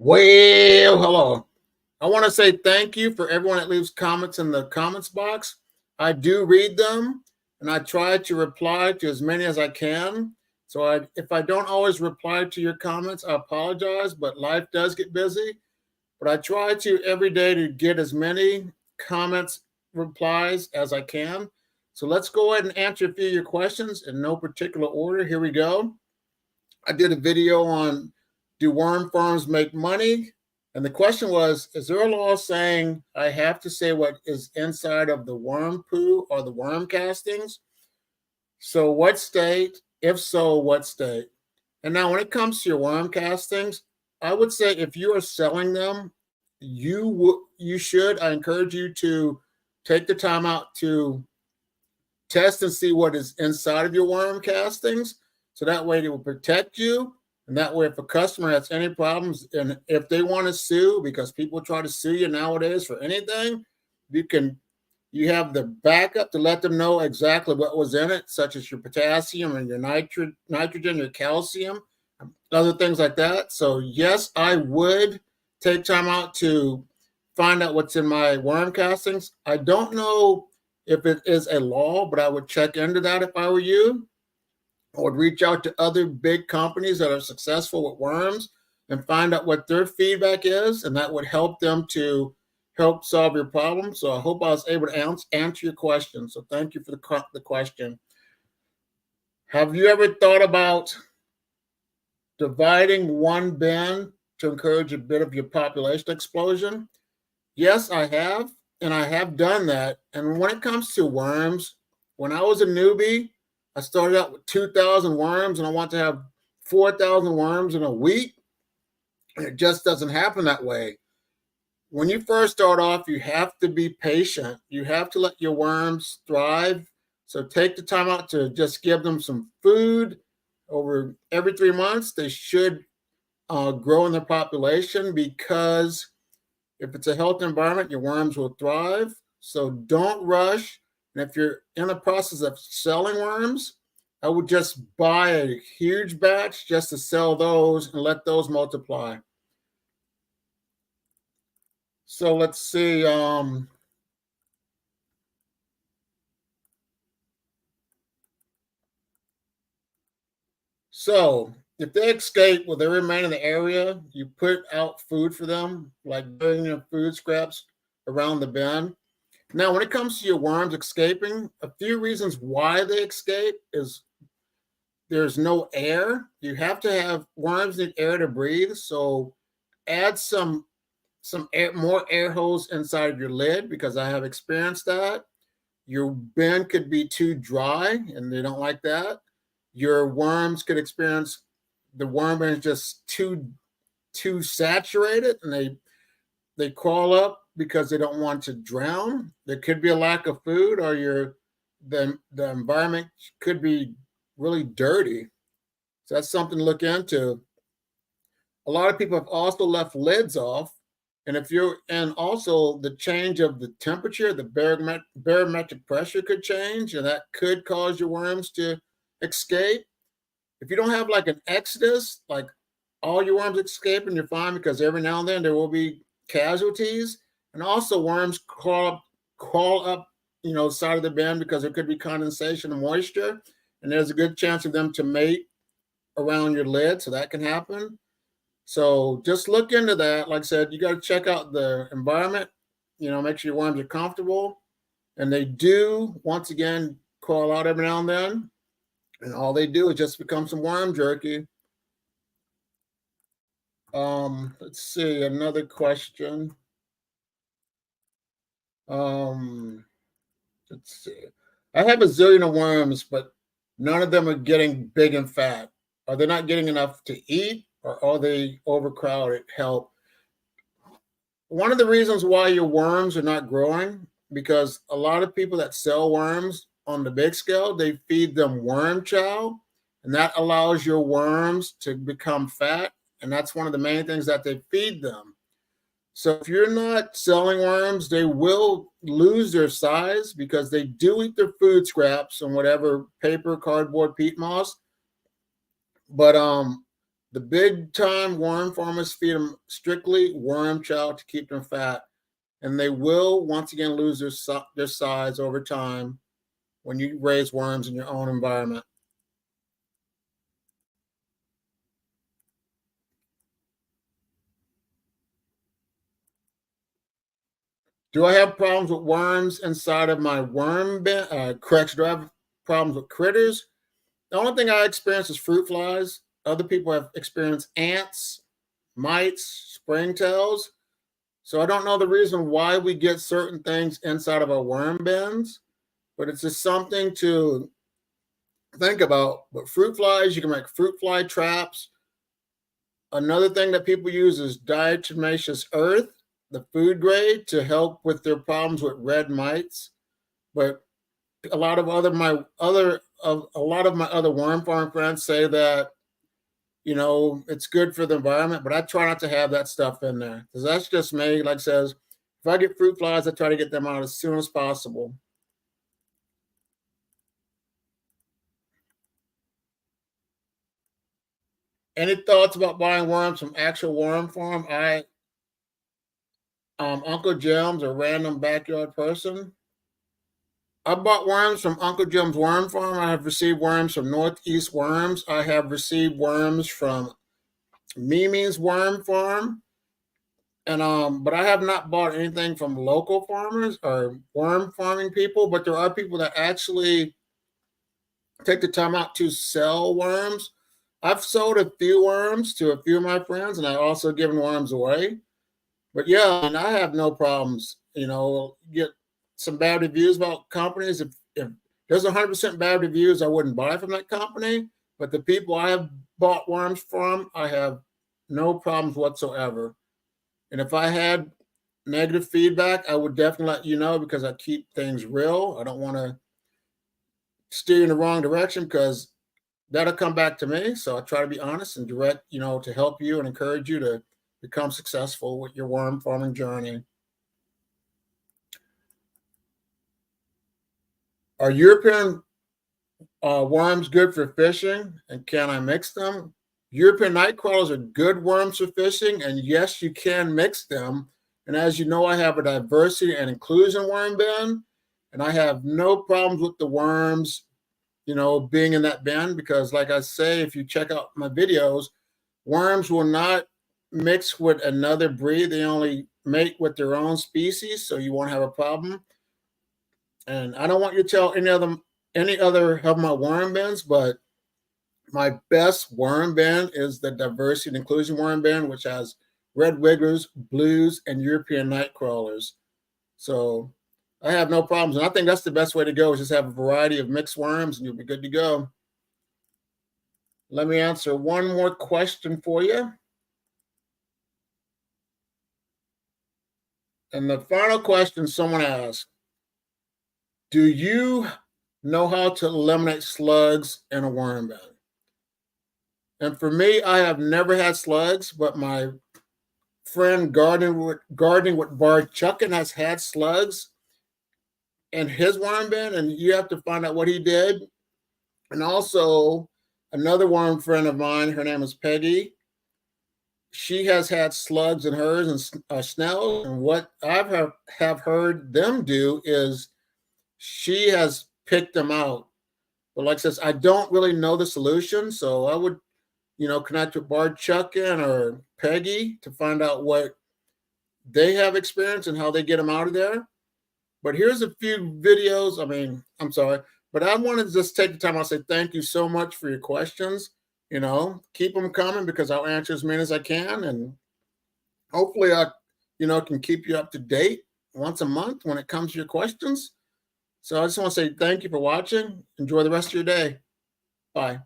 Well, hello. I want to say thank you for everyone that leaves comments in the comments box. I do read them and I try to reply to as many as I can. So if I don't always reply to your comments, I apologize, but life does get busy. But I try to every day to get as many comments, replies as I can. So let's go ahead and answer a few of your questions in no particular order. Here we go. I did a video on, do worm farms make money? And the question was, is there a law saying I have to say what is inside of the worm poo or the worm castings? So what state? If so, what state? And now when it comes to your worm castings, I would say if you are selling them, you should, I encourage you to take the time out to test and see what is inside of your worm castings. So that way it will protect you. And that way, if a customer has any problems and if they want to sue, because people try to sue you nowadays for anything, you have the backup to let them know exactly what was in it, such as your potassium and your nitrogen, your calcium, other things like that. So yes, I would take time out to find out what's in my worm castings. I don't know if it is a law, but I would check into that if I were you. I would reach out to other big companies that are successful with worms and find out what their feedback is, and that would help them to help solve your problem. So I hope I was able to answer your question. So thank you for the question. Have you ever thought about dividing one bin to encourage a bit of your population explosion? Yes, I have, and I have done that. And when it comes to worms, when I was a newbie, I started out with 2,000 worms and I want to have 4,000 worms in a week. It just doesn't happen that way. When you first start off, you have to be patient. You have to let your worms thrive. So take the time out to just give them some food. Over every 3 months, they should grow in their population, because if it's a healthy environment, your worms will thrive. So don't rush. And if you're in the process of selling worms, I would just buy a huge batch just to sell those and let those multiply. So let's see. So if they escape, will they remain in the area? You put out food for them, like putting your food scraps around the bin. Now, when it comes to your worms escaping, a few reasons why they escape is there's no air. You have to have, worms need air to breathe. So add some air, more air holes inside of your lid, because I have experienced that. Your bin could be too dry and they don't like that. Your worms could experience, the worm bin is just too saturated and they crawl up because they don't want to drown. There could be a lack of food, or the environment could be really dirty. So that's something to look into. A lot of people have also left lids off. And also the change of the temperature, the barometric pressure could change, and that could cause your worms to escape. If you don't have like an exodus, like all your worms escape and you're fine, because every now and then there will be casualties. And also worms crawl up, side of the bin, because there could be condensation and moisture, and there's a good chance of them to mate around your lid, so that can happen. So just look into that. Like I said, you got to check out the environment, make sure your worms are comfortable. And they do, once again, crawl out every now and then. And all they do is just become some worm jerky. Let's see, another question. Let's see. I have a zillion of worms, but none of them are getting big and fat. Are they not getting enough to eat, or are they overcrowded? Help. One of the reasons why your worms are not growing, because a lot of people that sell worms on the big scale, they feed them worm chow, and that allows your worms to become fat. And that's one of the main things that they feed them. So if you're not selling worms, they will lose their size, because they do eat their food scraps and whatever, paper, cardboard, peat moss. But The big time worm farmers feed them strictly worm chow to keep them fat. And they will once again lose their size over time when you raise worms in your own environment. Do I have problems with worms inside of my worm bin? Correction, do I have problems with critters? The only thing I experience is fruit flies. Other people have experienced ants, mites, springtails. So I don't know the reason why we get certain things inside of our worm bins, but it's just something to think about. But fruit flies, you can make fruit fly traps. Another thing that people use is diatomaceous earth, the food grade, to help with their problems with red mites. But a lot of my other worm farm friends say that it's good for the environment, but I try not to have that stuff in there because that's just me. Like says, if I get fruit flies, I try to get them out as soon as possible. Any thoughts about buying worms from actual worm farm? Uncle Jim's a random backyard person. I bought worms from Uncle Jim's Worm Farm. I have received worms from Northeast Worms. I have received worms from Mimi's Worm Farm. And but I have not bought anything from local farmers or worm farming people, but there are people that actually take the time out to sell worms. I've sold a few worms to a few of my friends, and I also given worms away. But yeah, and I have no problems. Get some bad reviews about companies. If there's 100% bad reviews, I wouldn't buy from that company. But the people I have bought worms from, I have no problems whatsoever. And if I had negative feedback, I would definitely let you know because I keep things real. I don't want to steer you in the wrong direction because that'll come back to me. So I try to be honest and direct, to help you and encourage you to become successful with your worm farming journey. Are European worms good for fishing? And can I mix them? European night crawlers are good worms for fishing. And yes, you can mix them. And as you know, I have a diversity and inclusion worm bin. And I have no problems with the worms, being in that bin because, like I say, if you check out my videos, worms will not mix with another breed. They only mate with their own species. So you won't have a problem. And I don't want you to tell any other of my worm bins, but my best worm bin is the diversity and inclusion worm bin, which has red wigglers, blues, and European night crawlers. So I have no problems. And I think that's the best way to go is just have a variety of mixed worms and you'll be good to go. Let me answer one more question for you. And the final question someone asked, do you know how to eliminate slugs in a worm bin? And for me, I have never had slugs, but my friend gardening with Bart Chuckin has had slugs in his worm bin, and you have to find out what he did. And also, another worm friend of mine, her name is Peggy. She has had slugs in hers and snails. And what have heard them do is she has picked them out. But like I says, I don't really know the solution, so I would connect with Bart Chuckin or Peggy to find out what they have experienced and how they get them out of there. But here's a few videos. I'm sorry, but I wanted to just take the time. I'll say thank you so much for your questions. Keep them coming because I'll answer as many as I can. And hopefully I, can keep you up to date once a month when it comes to your questions. So I just want to say thank you for watching. Enjoy the rest of your day. Bye.